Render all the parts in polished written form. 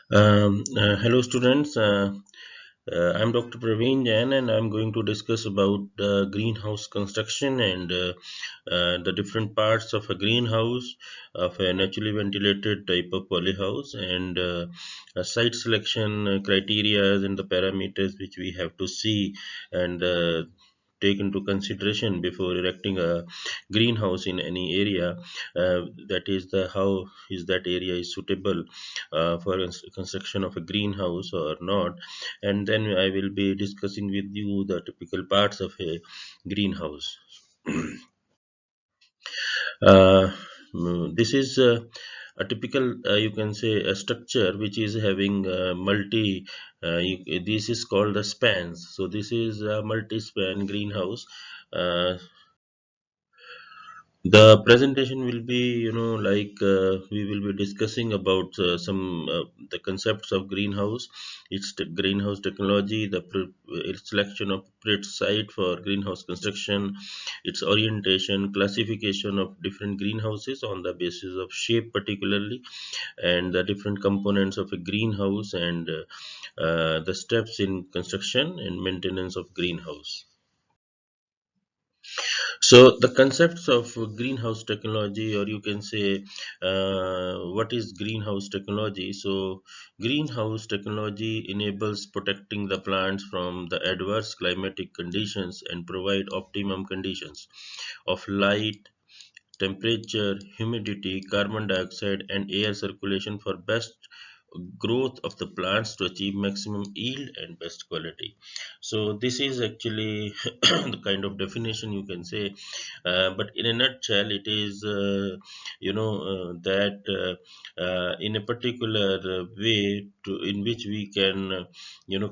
Hello students, I'm Dr. Praveen Jain and I'm going to discuss about greenhouse construction and the different parts of a greenhouse, of a naturally ventilated type of polyhouse, and site selection criteria and the parameters which we have to see and take into consideration before erecting a greenhouse in any area. That is the how is that area is suitable for construction of a greenhouse or not, and then I will be discussing with you the typical parts of a greenhouse. uh, this is a typical, you can say, a structure which is having this is called the spans. So this is a multi-span greenhouse. Uh, The presentation will be, we will be discussing about some the concepts of greenhouse, its greenhouse technology, its selection of appropriate site for greenhouse construction, its orientation, classification of different greenhouses on the basis of shape particularly, and the different components of a greenhouse, and the steps in construction and maintenance of greenhouse. So the concepts of greenhouse technology, or you can say, what is greenhouse technology? So greenhouse technology enables protecting the plants from the adverse climatic conditions and provide optimum conditions of light, temperature, humidity, carbon dioxide, and air circulation for best growth of the plants to achieve maximum yield and best quality. So this is actually the kind of definition you can say, but in a nutshell, it is that in a particular way in which we can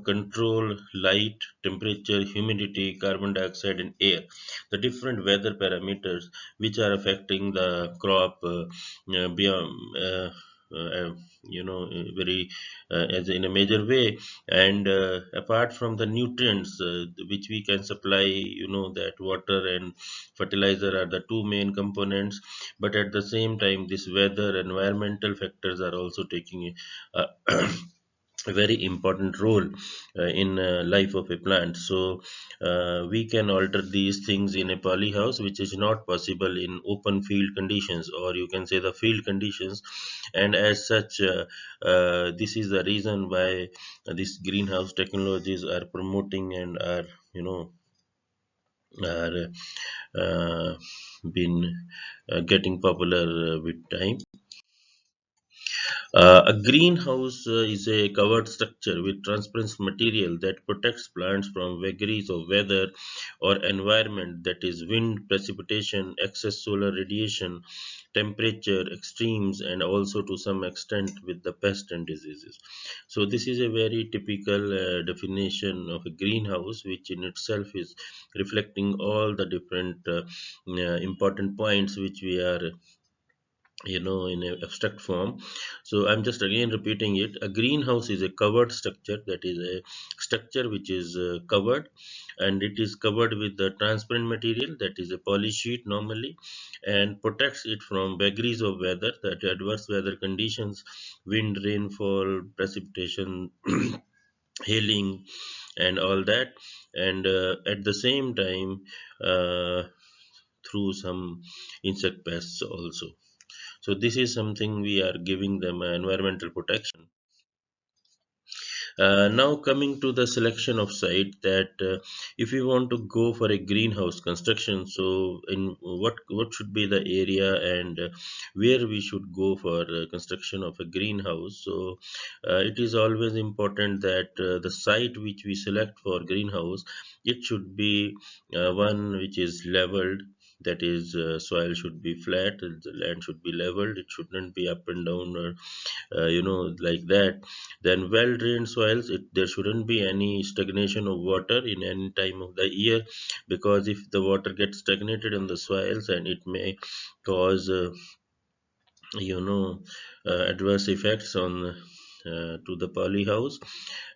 control light, temperature, humidity, carbon dioxide, and air, the different weather parameters which are affecting the crop beyond. Very as in a major way, and apart from the nutrients which we can supply, that water and fertilizer are the two main components, but at the same time this weather environmental factors are also taking a, a very important role in life of a plant. So we can alter these things in a poly house, which is not possible in open field conditions, or you can say the field conditions. And as such, this is the reason why these greenhouse technologies are promoting and are are been getting popular with time. A greenhouse is a covered structure with transparent material that protects plants from vagaries of weather or environment, that is wind, precipitation, excess solar radiation, temperature extremes, and also to some extent with the pest and diseases. So this is a very typical definition of a greenhouse, which in itself is reflecting all the different important points which we are in a abstract form. So I'm just again repeating it. A greenhouse is a covered structure, that is a structure which is covered, and it is covered with the transparent material, that is a poly sheet normally, and protects it from vagaries of weather, that adverse weather conditions, wind, rainfall, precipitation, hailing, and all that, and at the same time uh, through some insect pests also. So this is something we are giving them environmental protection. Now coming to the selection of site, that if we want to go for a greenhouse construction, so in what should be the area, and where we should go for construction of a greenhouse. So it is always important that the site which we select for greenhouse, it should be one which is leveled, that is soil should be flat, the land should be leveled, it shouldn't be up and down, or like that. Then well drained soils, there shouldn't be any stagnation of water in any time of the year, because if the water gets stagnated in the soils, and it may cause you know adverse effects on to the poly house,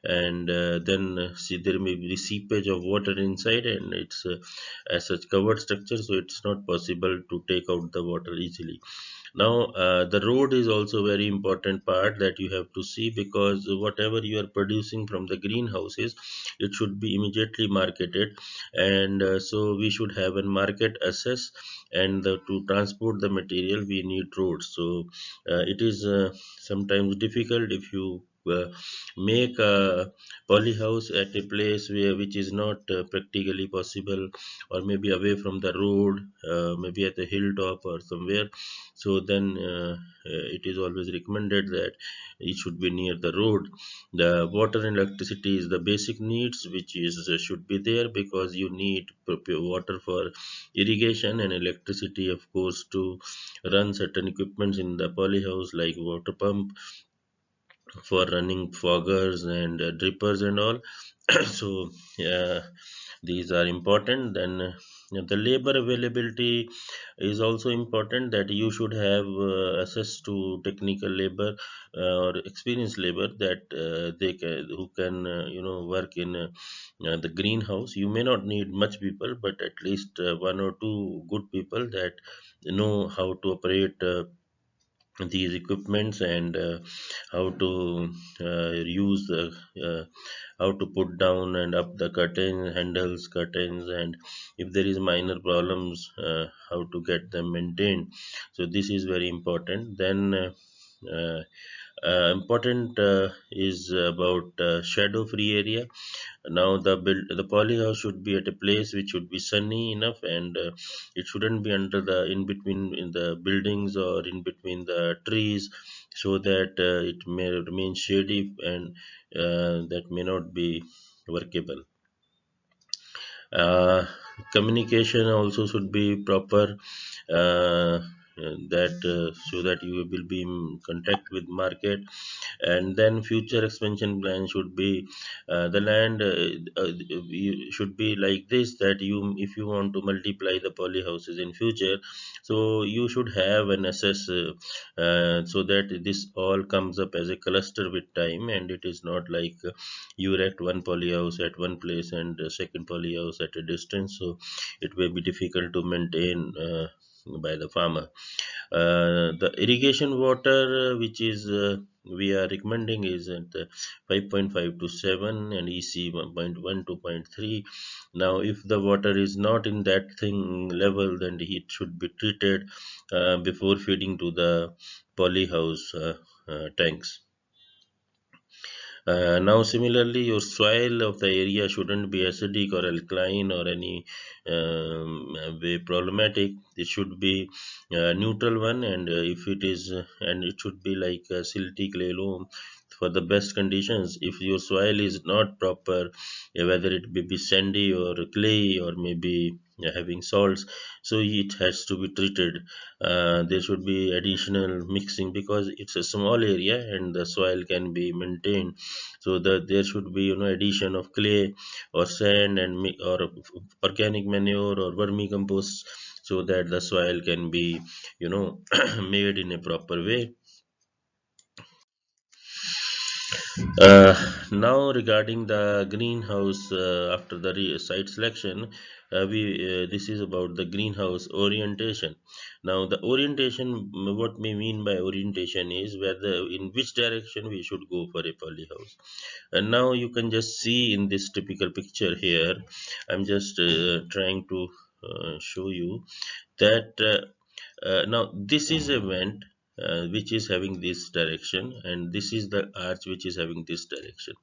and then see, there may be seepage of water inside, and it's as such covered structure, so it's not possible to take out the water easily. Now, the road is also very important part that you have to see, because whatever you are producing from the greenhouses, it should be immediately marketed, and so we should have a market access, and to transport the material we need roads. So it is sometimes difficult if you make a polyhouse at a place where which is not practically possible, or maybe away from the road, maybe at a hilltop or somewhere. So then it is always recommended that it should be near the road. The water and electricity is the basic needs which is should be there, because you need water for irrigation, and electricity of course to run certain equipments in the polyhouse, like water pump for running foggers and drippers and all. So yeah, these are important. Then the labor availability is also important, that you should have access to technical labor or experienced labor, that they can who can work in the greenhouse. You may not need much people, but at least one or two good people that know how to operate these equipments, and how to use the how to put down and up the curtain handles, curtains, and if there is minor problems, how to get them maintained. So this is very important. Then important is about shadow free area. Now the polyhouse should be at a place which should be sunny enough, and it shouldn't be under the in between in the buildings or in between the trees, so that it may remain shady, and that may not be workable. uh, Communication also should be proper, uh, that so that you will be in contact with market. And then future expansion plan should be the land should be like this, that you if you want to multiply the poly houses in future, so you should have an assess, so that this all comes up as a cluster with time, and it is not like you erect one poly house at one place and a second poly house at a distance, so it may be difficult to maintain by the farmer. The irrigation water which is we are recommending is at 5.5 to 7, and EC 1.1 to 0.3. Now, if the water is not in that thing level, then it should be treated before feeding to the poly house tanks. Now, similarly, your soil of the area shouldn't be acidic or alkaline or any way problematic. It should be neutral one, and if it is, and it should be like a silty clay loam for the best conditions. If your soil is not proper, whether it be sandy or clay or maybe having salts, so it has to be treated. There should be additional mixing, because it's a small area and the soil can be maintained, so that there should be addition of clay or sand and or organic manure or vermicompost, so that the soil can be made in a proper way. Now, regarding the greenhouse, after the site selection, we this is about the greenhouse orientation. Now, the orientation, what we mean by orientation is whether in which direction we should go for a polyhouse. And now you can just see in this typical picture here. I'm just trying to show you that. Now this is a vent which is having this direction, and this is the arch which is having this direction.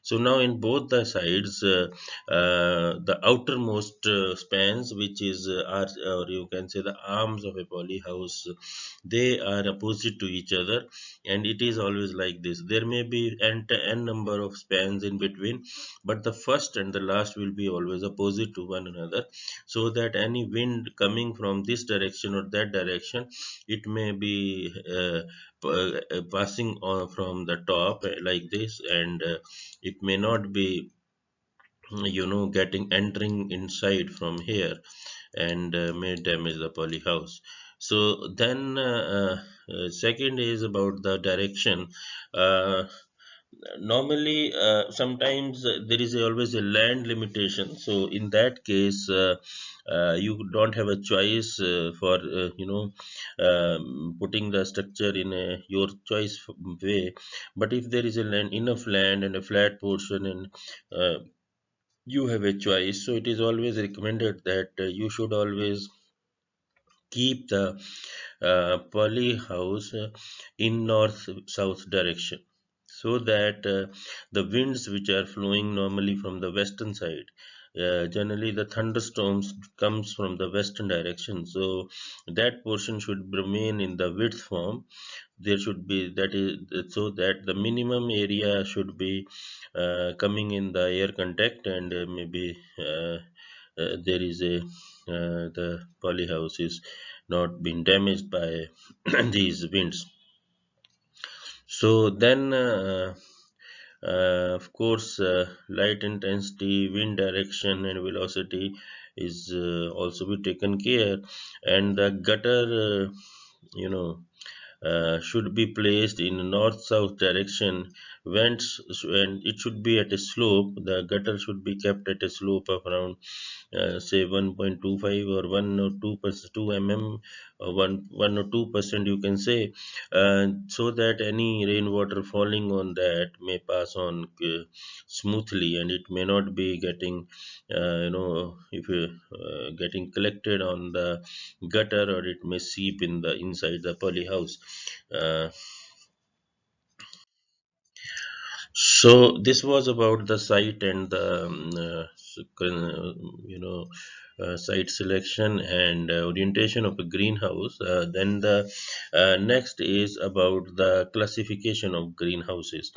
So now in both the sides, the outermost spans, which is arch, or you can say the arms of a poly house, they are opposite to each other, and it is always like this. There may be n number of spans in between, but the first and the last will be always opposite to one another, so that any wind coming from this direction or that direction, it may be passing on from the top like this, and it may not be getting entering inside from here, and may damage the poly house. So then second is about the direction. uh, Normally, sometimes there is always a land limitation. So in that case, you don't have a choice for putting the structure in your choice way. But if there is a land, enough land and a flat portion, and you have a choice, so it is always recommended that you should always keep the poly house in north south direction, so that the winds which are flowing normally from the western side, generally the thunderstorms comes from the western direction, so that portion should remain in the width form. There should be, that is so that the minimum area should be coming in the air contact, and maybe there is a the polyhouse is not been damaged by these winds. So then, of course, light intensity, wind direction, and velocity is also be taken care, and the gutter, you know, should be placed in north-south direction. And it should be at a slope. The gutter should be kept at a slope of around say 1.25 or 1 or 2%, 2 mm, or 1 or 2% you can say, so that any rainwater falling on that may pass on smoothly, and it may not be getting if getting collected on the gutter, or it may seep in the inside the poly house. uh, So this was about the site and the site selection and orientation of a greenhouse. Then the next is about the classification of greenhouses.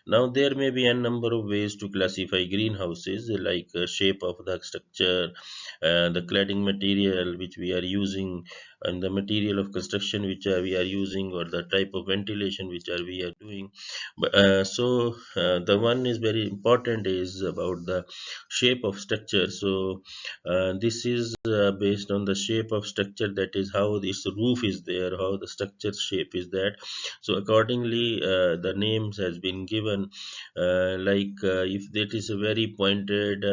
Now there may be a number of ways to classify greenhouses, like shape of the structure, the cladding material which we are using, and the material of construction which we are using, or the type of ventilation which we are doing. The one is very important is about the shape of structure. So this is based on the shape of structure, that is how this roof is there, how the structure shape is that. So accordingly, the names has been given, if that is a very pointed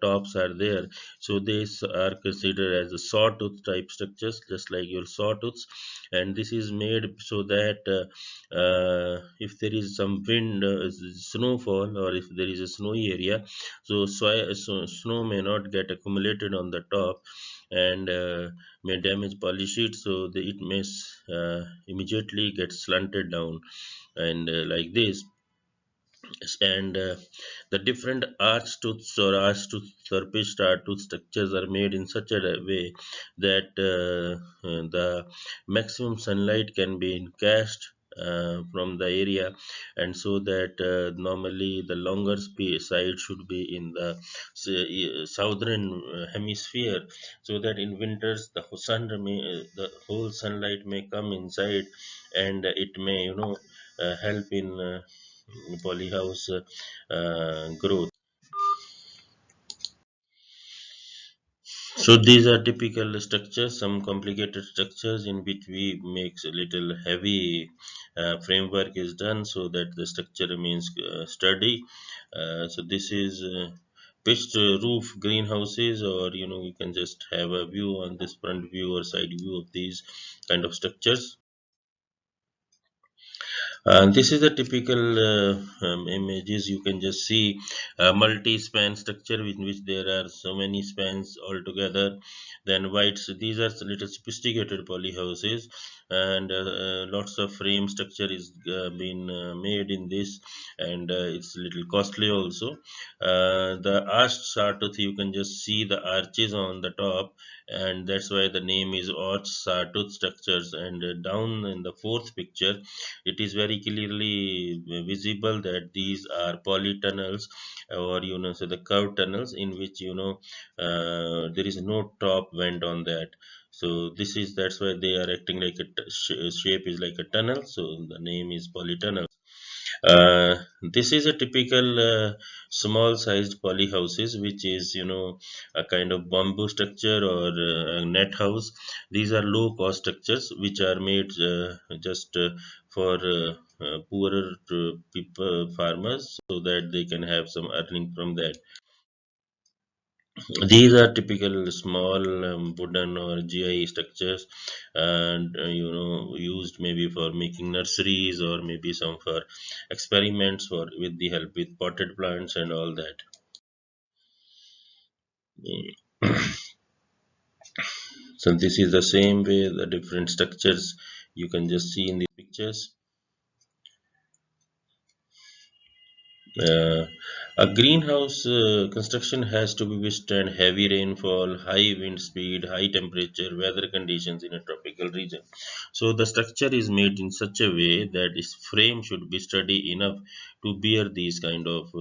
tops are there, so these are considered as a sawtooth type structures, just like your sawtooths. And this is made so that if there is some wind, snowfall, or if there is a snowy area, so snow may not get accumulated on the top, and may damage polish it, so it may immediately get slanted down, and like this. Yes, and the different arch tooths or arch tooth surface tooth structures are made in such a way that the maximum sunlight can be encased from the area, and so that normally the longer side should be in the southern hemisphere, so that in winters the whole sunlight may come inside, and it may help in polyhouse growth. So these are typical structures, some complicated structures in which we makes a little heavy framework is done, so that the structure remains sturdy. So this is pitched roof greenhouses, or you can just have a view on this front view or side view of these kind of structures. This is a typical images. You can just see a multi-span structure in which there are so many spans all together. Then whites, these are little sophisticated poly houses, and lots of frame structure is been made in this, and it's a little costly also. The arched sawtooth, you can just see the arches on the top, and that's why the name is arched sawtooth structures. And down in the fourth picture, it is very clearly visible that these are polytunnels, or so the curved tunnels in which there is no top vent on that. So that's why they are acting like a shape is like a tunnel, so the name is polytunnel. This is a typical small sized poly houses, which is a kind of bamboo structure, or a net house. These are low cost structures which are made just for poorer people, farmers, so that they can have some earning from that. These are typical small wooden or GI structures, and used maybe for making nurseries, or maybe some for experiments for with the help with potted plants and all that. Mm. So this is the same way the different structures you can just see in the pictures. Uh, a greenhouse construction has to withstand heavy rainfall, high wind speed, high temperature, weather conditions in a tropical region. So the structure is made in such a way that its frame should be sturdy enough to bear these kind of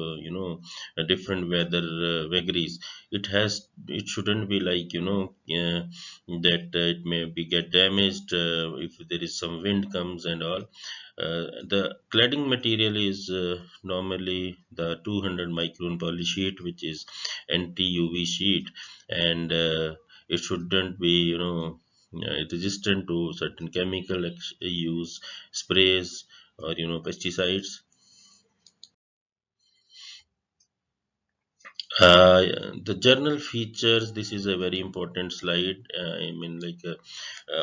different weather vagaries. It shouldn't be like that it may be get damaged if there is some wind comes and all. The cladding material is normally the 200 micron poly sheet, which is anti-UV sheet, and it shouldn't be, resistant to certain chemical use, sprays, or pesticides. The journal features, this is a very important slide. I mean, like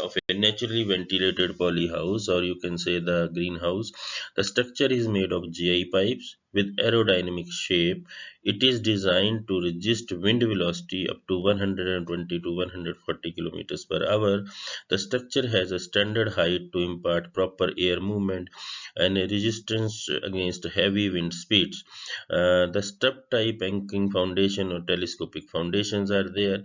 of a naturally ventilated poly house, or you can say the greenhouse. The structure is made of GI pipes with aerodynamic shape. It is designed to resist wind velocity up to 120 to 140 kilometers per hour. The structure has a standard height to impart proper air movement and a resistance against heavy wind speeds. The step type anchoring foundation or telescopic foundations are there.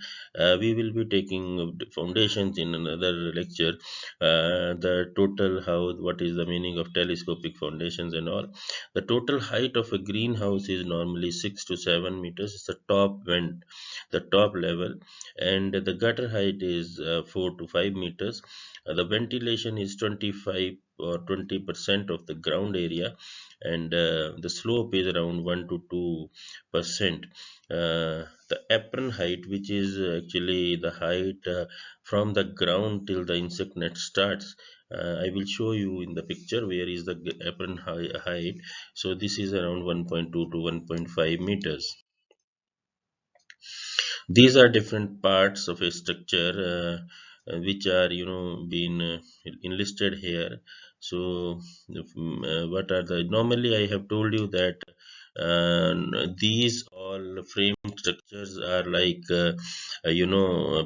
We will be taking foundations in another lecture. The total how what is the meaning of telescopic foundations and all. The total height of a greenhouse is normally 6 to 7 meters. It's the top vent, the top level, and the gutter height is 4 to 5 meters. The ventilation is 25 or 20% of the ground area, and the slope is around 1 to 2%. The apron height, which is actually the height from the ground till the insect net starts. I will show you in the picture where is the apron height. So this is around 1.2 to 1.5 meters. These are different parts of a structure which are being enlisted here. So what are the, normally I have told you that these all frame structures are like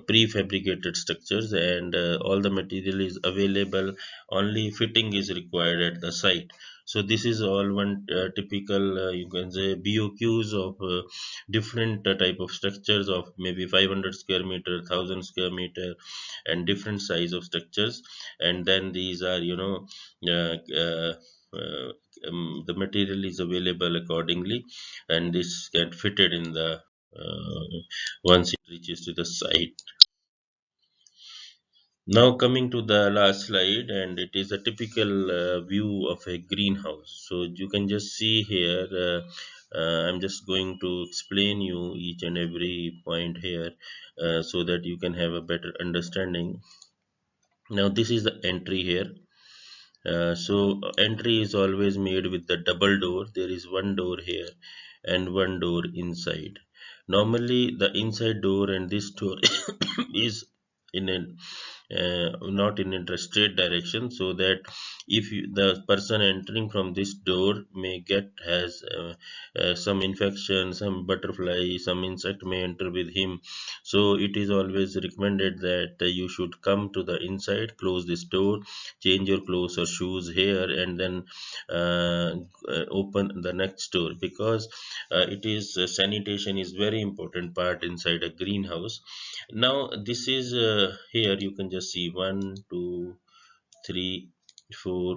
prefabricated structures, and all the material is available, only fitting is required at the site. So this is all one typical you can say BOQs of different type of structures of maybe 500 square meter, 1000 square meter, and different size of structures. And then these are uh, uh, uh, the material is available accordingly, and this get fitted in the once it reaches to the site. Now coming to the last slide, and it is a typical view of a greenhouse. So you can just see here. I'm just going to explain you each and every point here, so that you can have a better understanding. Now this is the entry here. Entry is always made with the double door. There is one door here and one door inside. Normally, the inside door and this door is in a not in a straight direction, so that if the person entering from this door may get has some infection, some butterfly, some insect may enter with him. So it is always recommended that you should come to the inside, close this door, change your clothes or shoes here, and then open the next door, because it is sanitation is very important part inside a greenhouse. Now this is here you can just see 1, 2, 3, 4,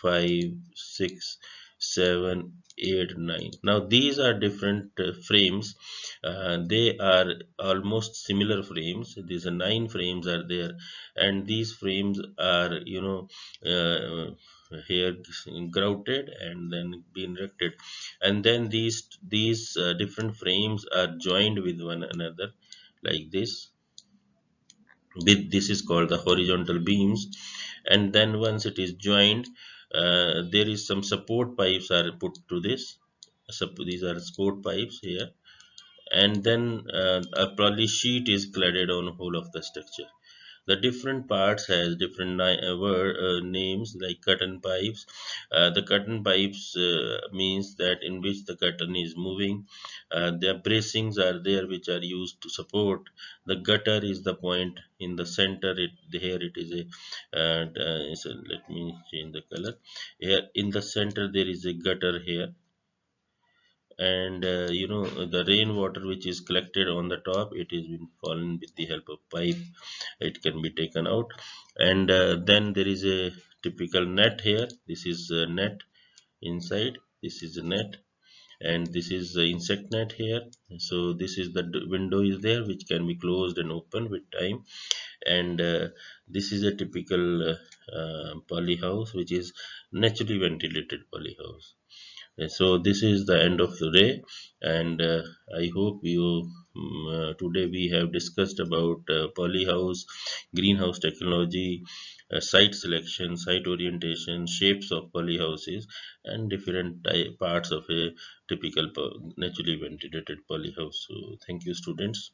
5, 6, 7, 8, 9. Now these are different frames. They are almost similar frames. These are 9 frames are there, and these frames are here grouted and then being erected, and then these different frames are joined with one another like this. With this is called the horizontal beams, and then once it is joined, There is some support pipes are put to this. These are support pipes here, and then a poly sheet is cladded on whole of the structure. The different parts has different names like curtain pipes. The curtain pipes means that in which the curtain is moving. The bracings are there which are used to support. The gutter is the point in the center. Here it is let me change the color. Here in the center there is a gutter here, and the rainwater which is collected on the top, it is been fallen with the help of pipe, it can be taken out. And then there is a typical net here. This is a net inside, this is a net, and this is the insect net here. So this is the window is there which can be closed and opened with time. And this is a typical poly house which is naturally ventilated poly house. So this is the end of the day, and I hope today we have discussed about polyhouse, greenhouse technology, site selection, site orientation, shapes of polyhouses, and different parts of a typical naturally ventilated polyhouse. So thank you, students.